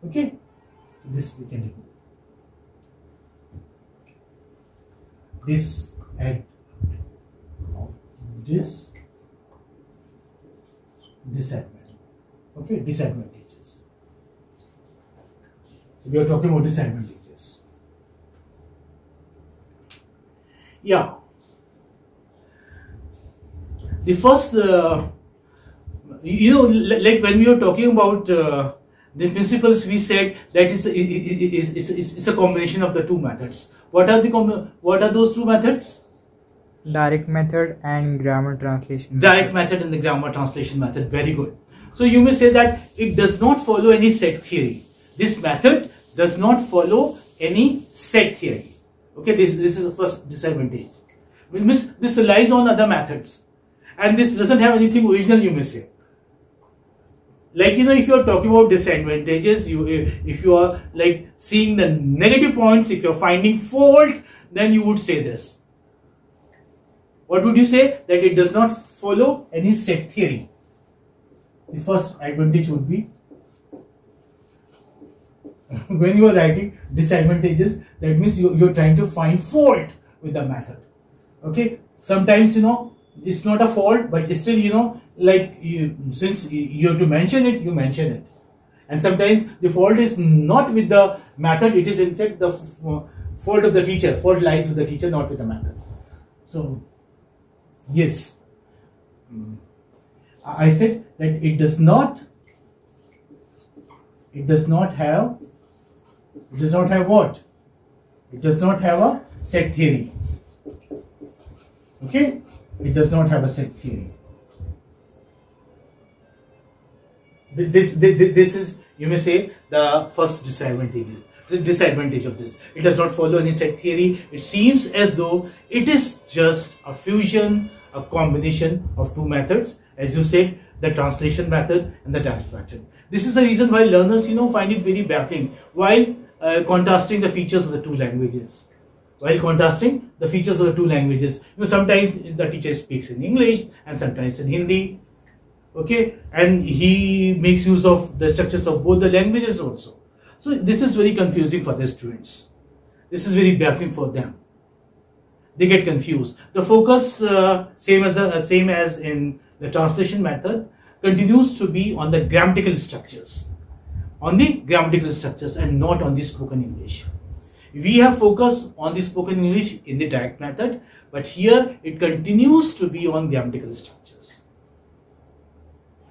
Okay, this we can remove. Disadvantage. Okay, disadvantages. So we are talking about disadvantages. Yeah. The first, like when we were talking about the principles, we said that it's a combination of the two methods. What are those two methods? Direct method and grammar translation. Direct method and the grammar translation method. Very good. So you may say that it does not follow any set theory. This method does not follow any set theory. Okay, this is the first disadvantage. Which means this relies on other methods, and this doesn't have anything original, you may say. Like, if you are talking about disadvantages, if you are like seeing the negative points, if you are finding fault, then you would say this. What would you say? That it does not follow any set theory. The first advantage would be, when you are writing disadvantages, that means you're trying to find fault with the method. Okay, sometimes it's not a fault, but still since you have to mention it, you mention it. And sometimes the fault is not with the method, it is in fact the fault of the teacher. Fault lies with the teacher, not with the method. So yes, I said that it does not have what? It does not have a set theory. Okay, it does not have a set theory. This is, you may say, the first disadvantage. The disadvantage of this, it does not follow any set theory. It seems as though it is just a fusion, a combination of two methods, as you said, the translation method and the direct method. This is the reason why learners find it very baffling while contrasting the features of the two languages. Sometimes the teacher speaks in English and sometimes in Hindi. Okay, and he makes use of the structures of both the languages also. So this is very confusing for the students. This is very baffling for them. They get confused. The focus, same as in the translation method, continues to be on the grammatical structures. And not on the spoken English. We have focus on the spoken English in the direct method, but here it continues to be on grammatical structures.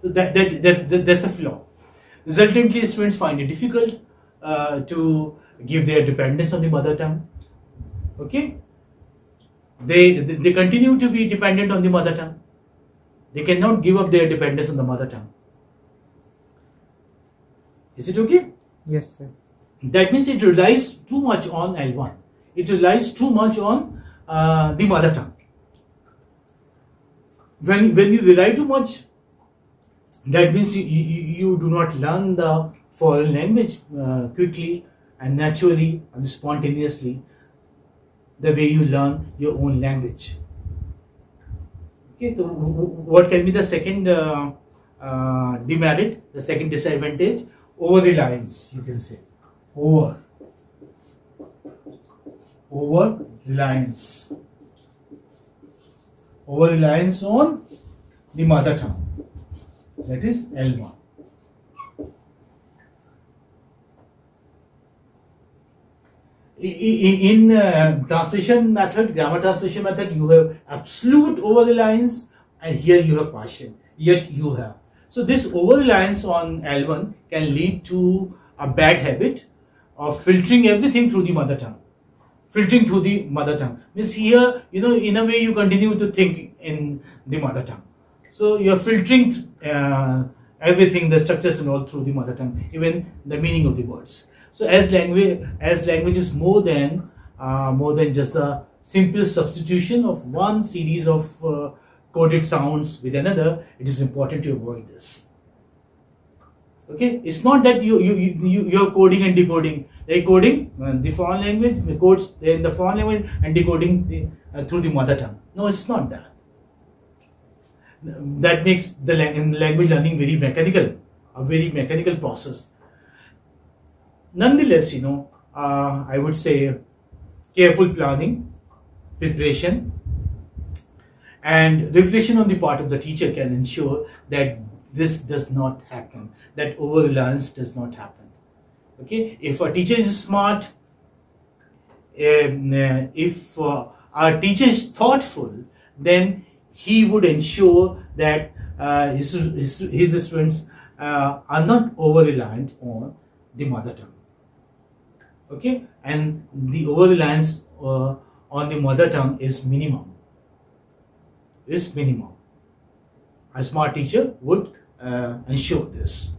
So that's a flaw. Resultantly, students find it difficult to give their dependence on the mother tongue. Okay, they continue to be dependent on the mother tongue. They cannot give up their dependence on the mother tongue. Is it okay? Yes, sir. That means it relies too much on L1. It relies too much on the mother tongue. When you rely too much, that means you do not learn the foreign language quickly and naturally and spontaneously the way you learn your own language. Okay, so what can be the second demerit, the second disadvantage? Over-reliance, you can say. Over-reliance. Over-reliance on the mother tongue. That is L1. In translation method, grammar translation method, you have absolute over-reliance, and here you have partial. Yet you have. So this over-reliance on L1 can lead to a bad habit of filtering everything through the mother tongue. Means here, in a way you continue to think in the mother tongue. So you are filtering everything, the structures and all through the mother tongue, even the meaning of the words. So as language is more than just a simple substitution of one series of coded sounds with another, it is important to avoid this. Okay, it's not that you're coding and decoding. Like coding the foreign language, the codes in the foreign language, and decoding through the mother tongue. No, it's not that. That makes the language learning very mechanical, a very mechanical process. nonetheless, I would say careful planning, preparation, and reflection on the part of the teacher can ensure that this does not happen, that over-reliance does not happen. Okay, if a teacher is smart, if our teacher is thoughtful, then he would ensure that his students are not over-reliant on the mother tongue. Okay, and the over-reliance on the mother tongue is minimum. A smart teacher would ensure this.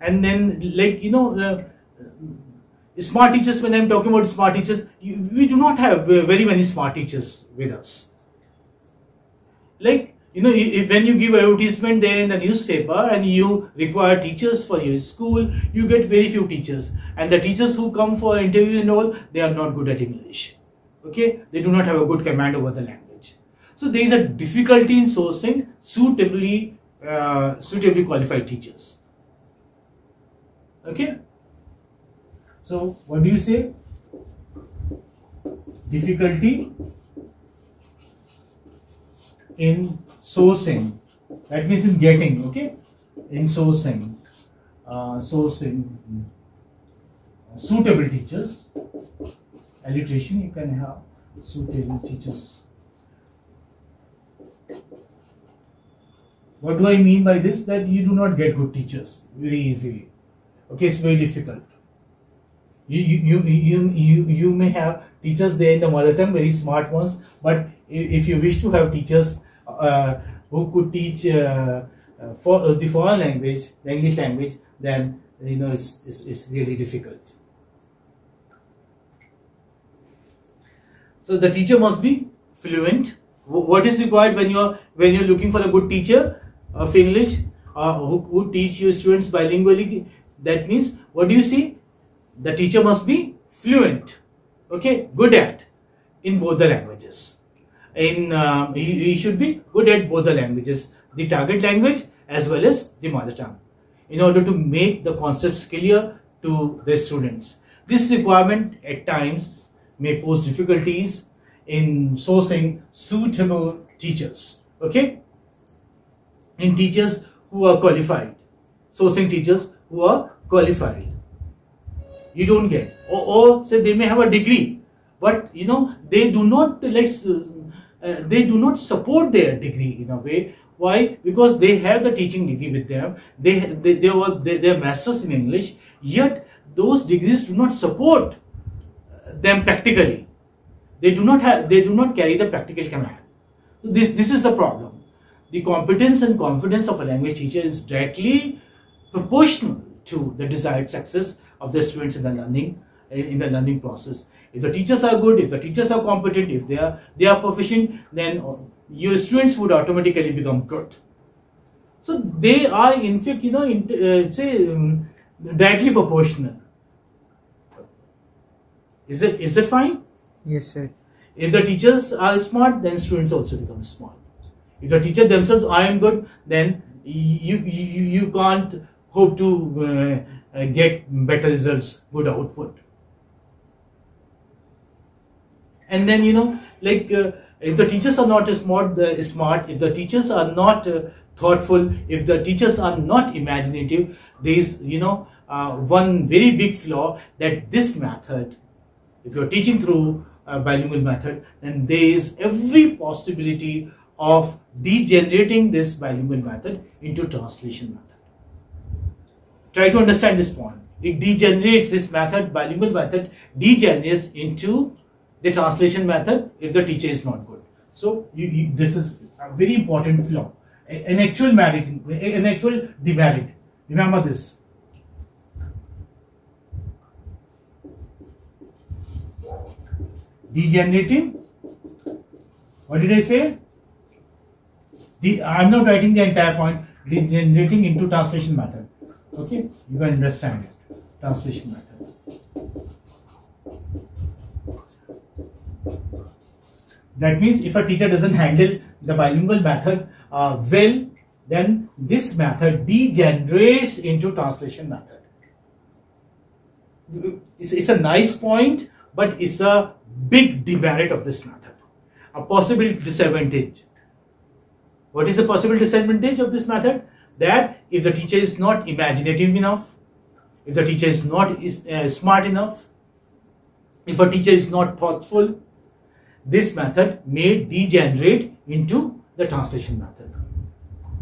And then, like, smart teachers, when I'm talking about smart teachers, we do not have very many smart teachers with us. Like, if when you give advertisement there in the newspaper and you require teachers for your school, you get very few teachers. And the teachers who come for interview and all, they are not good at English. Okay, they do not have a good command over the language. So there is a difficulty in sourcing suitably qualified teachers. Okay. So what do you say? Difficulty in sourcing. That means in getting. Okay. In sourcing suitable teachers. Alliteration, you can have suitable teachers. What do I mean by this? That you do not get good teachers very easily. Okay, it's very difficult. You may have teachers there in the mother tongue, very smart ones, but if you wish to have teachers who could teach for the foreign language, the English language, then it's really difficult. So the teacher must be fluent. What is required when you're looking for a good teacher of English who teach your students bilingually? That means, what do you see? The teacher must be fluent. Okay, good at in both the languages. He should be good at both the languages, the target language as well as the mother tongue, in order to make the concepts clear to the students. This requirement at times may pose difficulties in sourcing suitable teachers. Okay, in teachers who are qualified, sourcing teachers who are qualified, you don't get, or say they may have a degree, but they do not they do not support their degree in a way. Why? Because they have the teaching degree with them. They're masters in English, yet those degrees do not support them practically. They do not carry the practical command. So this is the problem. The competence and confidence of a language teacher is directly proportional to the desired success of the students in the learning process. If the teachers are good, if the teachers are competent, if they are proficient, then your students would automatically become good. So they are, in fact, directly proportional. Is it fine? Yes, sir. If the teachers are smart, then students also become smart. If the teachers themselves aren't good, then you can't hope to get better results, good output. And then if the teachers are not smart, if the teachers are not thoughtful, if the teachers are not imaginative, there is one very big flaw, that this method, if you are teaching through a bilingual method, then there is every possibility of degenerating this bilingual method into translation method. Try to understand this point. It degenerates, this method, bilingual method, degenerates into the translation method if the teacher is not good. So this is a very important flaw, an actual merit, an actual demerit. Remember this. Degenerating. What did I say? I'm not writing the entire point. Degenerating into translation method. Okay, you can understand it. Translation method. That means if a teacher doesn't handle the bilingual method well, then this method degenerates into translation method. it's a nice point, but it's a big demerit of this method. A possible disadvantage. What is the possible disadvantage of this method? That if the teacher is not imaginative enough, if the teacher is not smart enough, if a teacher is not thoughtful, this method may degenerate into the translation method.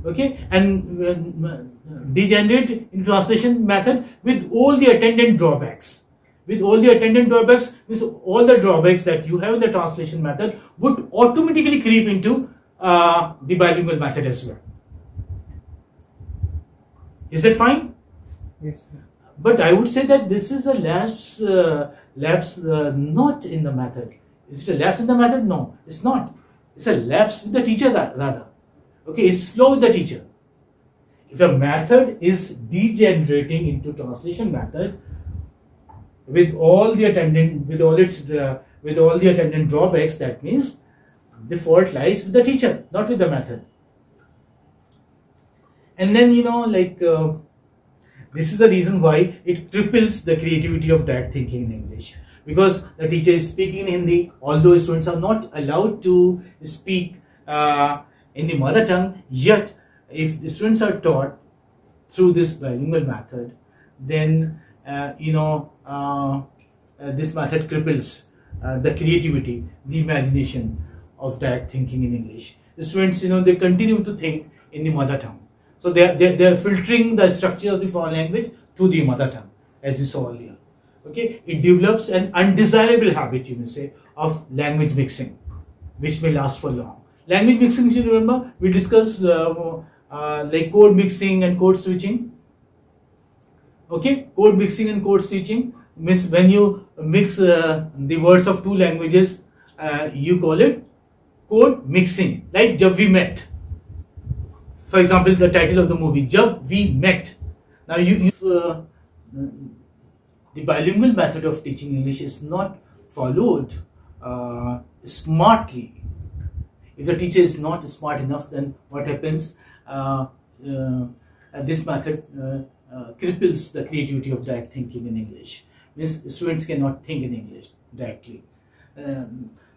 Okay, and degenerate into translation method with all the attendant drawbacks. With all the attendant drawbacks, means all the drawbacks that you have in the translation method would automatically creep into the bilingual method as well. Is that fine? Yes, sir. But I would say that this is a lapse not in the method. Is it a lapse in the method? No, it's not. It's a lapse with the teacher rather. Okay, it's flaw with the teacher. If a method is degenerating into translation method with all the attendant drawbacks, that means the fault lies with the teacher, not with the method. And then this is the reason why it cripples the creativity of direct thinking in English, because the teacher is speaking in Hindi, although students are not allowed to speak in the mother tongue. Yet if the students are taught through this bilingual method, then this method cripples the creativity, the imagination of direct thinking in English. The students, they continue to think in the mother tongue. So they are filtering the structure of the foreign language through the mother tongue, as we saw earlier. Okay, it develops an undesirable habit, you may say, of language mixing, which may last for long. Language mixing, you remember, we discussed like code mixing and code switching. Okay, code mixing and code switching means when you mix the words of two languages, you call it code mixing. Like Jab We Met. For example, the title of the movie, Jab We Met. Now, the bilingual method of teaching English is not followed smartly. If the teacher is not smart enough, then what happens? This method cripples the creativity of direct thinking in English. Means students cannot think in English directly.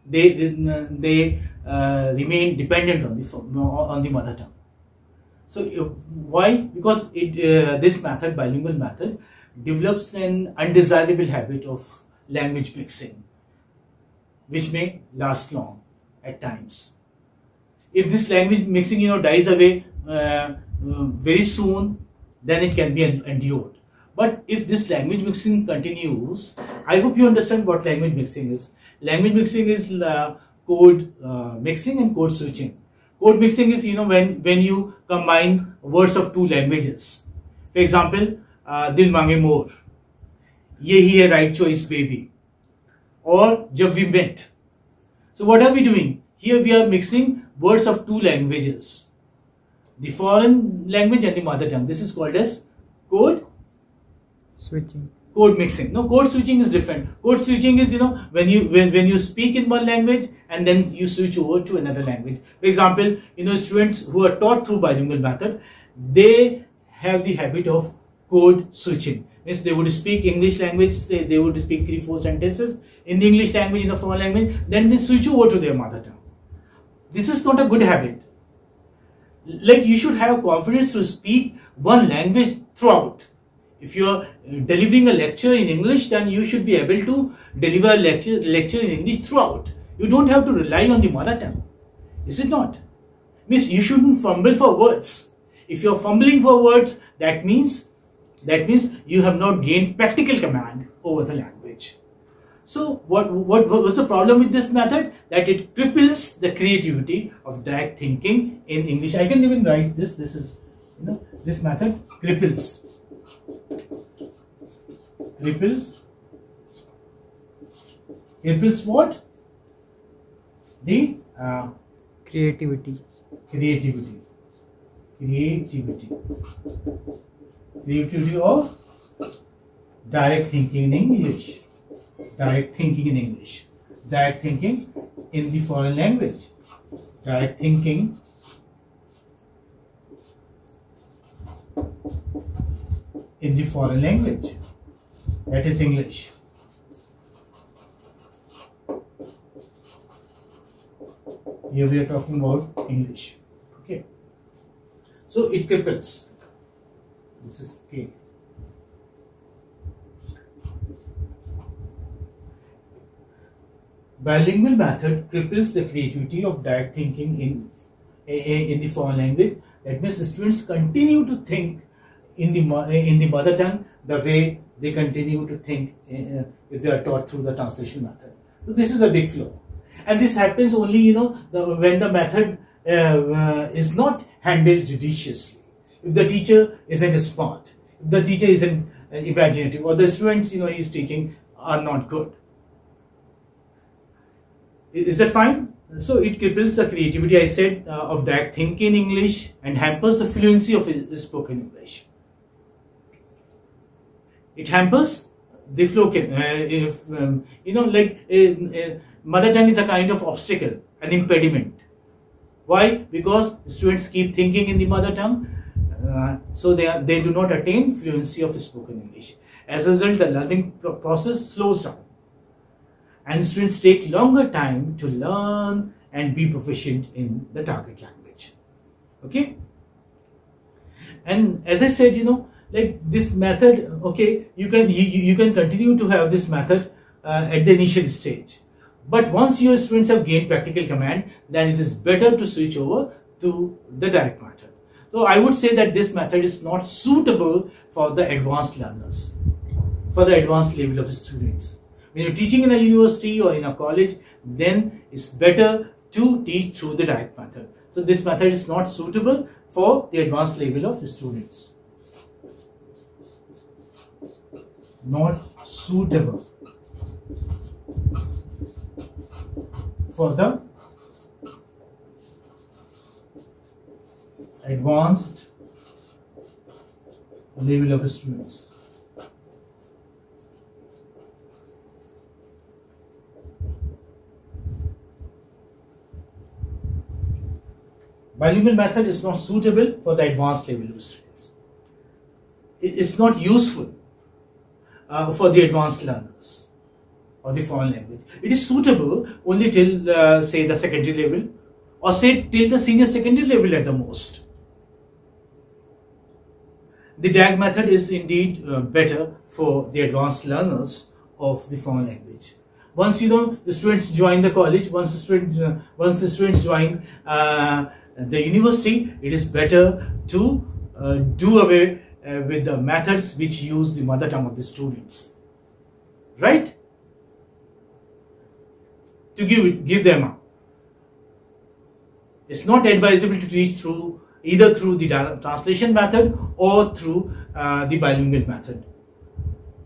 They remain dependent on the mother tongue. So why? Because this method, bilingual method, develops an undesirable habit of language mixing, which may last long at times. If this language mixing, dies away very soon, then it can be endured. But if this language mixing continues, I hope you understand what language mixing is. Language mixing is code mixing and code switching. Code mixing is, when you combine words of two languages. For example, Dil Mange More, Yehi Hai Right Choice Baby, or Jab We Met. So what are we doing? Here we are mixing words of two languages, the foreign language and the mother tongue. This is called as code switching. Code mixing. No, code switching is different. Code switching is, when you speak in one language and then you switch over to another language. For example, students who are taught through bilingual method, they have the habit of code switching. Means they would speak English language, they would speak 3-4 sentences in the English language, in the foreign language, then they switch over to their mother tongue. This is not a good habit. Like, you should have confidence to speak one language throughout. If you are delivering a lecture in English, then you should be able to deliver a lecture in English throughout. You don't have to rely on the mother tongue. Is it not? Means you shouldn't fumble for words. If you are fumbling for words, that means you have not gained practical command over the language. So what's the problem with this method? That it cripples the creativity of direct thinking in English. I can even write this. This is, this method cripples what? The creativity of direct thinking in English, direct thinking in the foreign language, direct thinking in the foreign language. that is English. Here we are talking about English. Okay. So it cripples. This is K. Bilingual method cripples the creativity of direct thinking in the foreign language. That means students continue to think in the mother tongue the way they continue to think if they are taught through the translation method. So this is a big flaw, and this happens only when the method is not handled judiciously. If the teacher isn't smart, if the teacher isn't imaginative, or the students he is teaching are not good. Is that fine? So it cripples the creativity, I said, of direct thinking in English and hampers the fluency of spoken English. It hampers the flow. Mother tongue is a kind of obstacle, an impediment. Why? Because students keep thinking in the mother tongue, so they do not attain fluency of spoken English. As a result, the learning process slows down, and students take longer time to learn and be proficient in the target language. Okay. And as I said, like this method, okay, you can continue to have this method at the initial stage, but once your students have gained practical command, then it is better to switch over to the direct method. So I would say that this method is not suitable for the advanced learners, for the advanced level of students. When you're teaching in a university or in a college, then it's better to teach through the direct method. So this method is not suitable for the advanced level of students. Not suitable for the advanced level of students. Bilingual method is not suitable for the advanced level of students. It's not useful for the advanced learners or the foreign language. It is suitable only till say the secondary level, or say till the senior secondary level at the most. The DAG method is indeed better for the advanced learners of the foreign language. Once the students join the college, once the students join the university, it is better to do away with the methods which use the mother tongue of the students, right? To give them up. It's not advisable to teach either through the translation method or through the bilingual method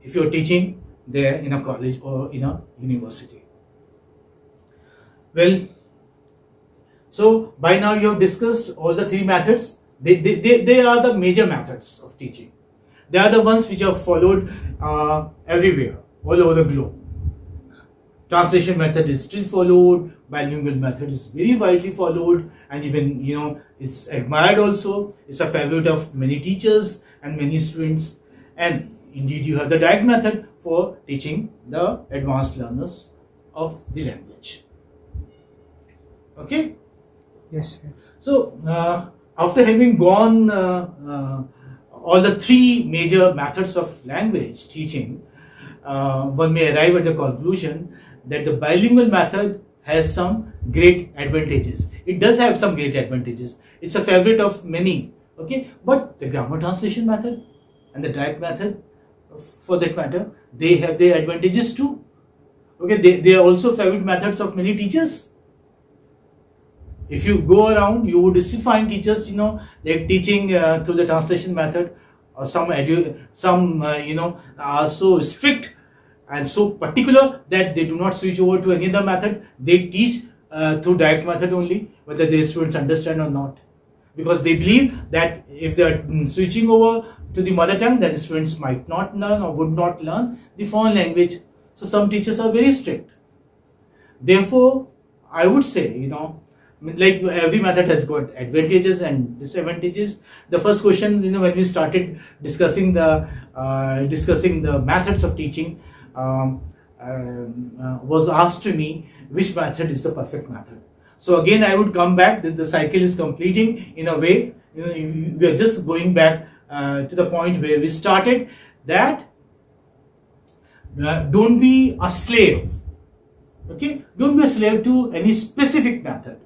if you're teaching there in a college or in a university. Well, so by now you have discussed all the three methods. They are the major methods of teaching. They are the ones which are followed everywhere, all over the globe. Translation method is still followed, bilingual method is very widely followed, and even it's admired also. It's a favorite of many teachers and many students. And indeed you have the direct method for teaching the advanced learners of the language. Okay? Yes, sir. So after having gone all the three major methods of language teaching, one may arrive at the conclusion that the bilingual method has some great advantages. It does have some great advantages. It's a favorite of many. Okay, but the grammar translation method and the direct method, for that matter, they have their advantages too. Okay, they are also favorite methods of many teachers. If you go around, you would still find teachers, like teaching through the translation method, or some are so strict and so particular that they do not switch over to any other method. They teach through direct method only, whether their students understand or not, because they believe that if they are switching over to the mother tongue, then the students might not learn or would not learn the foreign language. So some teachers are very strict. Therefore, I would say, Like every method has got advantages and disadvantages. The first question, when we started discussing the methods of teaching, was asked to me which method is the perfect method. So again, I would come back that the cycle is completing in a way. We are just going back to the point where we started, that don't be a slave. Okay, don't be a slave to any specific method.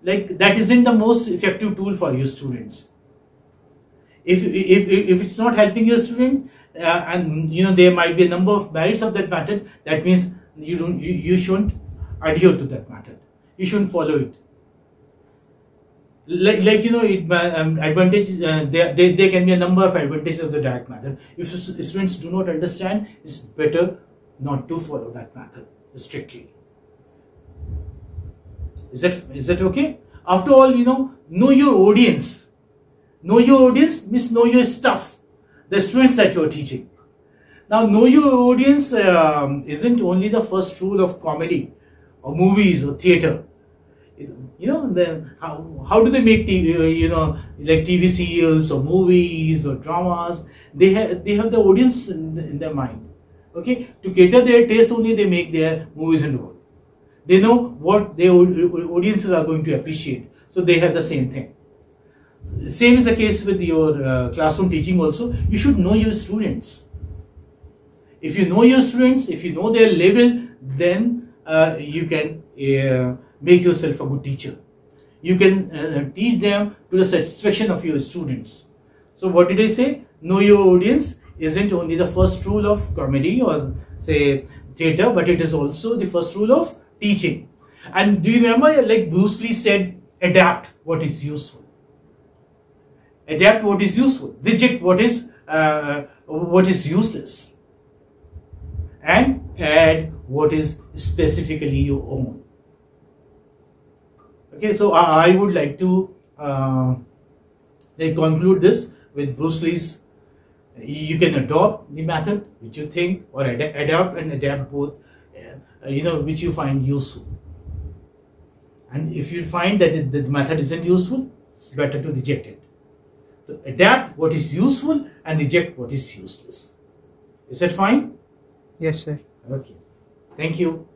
Like that isn't the most effective tool for your students. If it's not helping your student, and there might be a number of merits of that method, that means you shouldn't adhere to that method. You shouldn't follow it. Advantage. There can be a number of advantages of the direct method. If students do not understand, it's better not to follow that method strictly. Is that okay? After all, know your audience. Know your audience means know your stuff, the students that you are teaching. Now, know your audience isn't only the first rule of comedy or movies or theater. How do they make TV? Like TV serials or movies or dramas. They have the audience in their mind. Okay, to cater their taste only, they make their movies and all. They know what their audiences are going to appreciate, so they have the same thing. Same is the case with your classroom teaching also. You should know your students. If you know your students, if you know their level, then you can make yourself a good teacher. You can teach them to the satisfaction of your students. So what did I say? Know your audience isn't only the first rule of comedy or say theater, but it is also the first rule of teaching. And do you remember, like Bruce Lee said, adapt what is useful. Adapt what is useful. Reject what is useless. And add what is specifically your own. Okay, so I would like to conclude this with Bruce Lee's. You can adopt the method which you think, or adapt and adapt both, which you find useful. And if you find that the method isn't useful, it's better to reject it. So adapt what is useful and reject what is useless. Is that fine? Yes, sir. Okay. Thank you.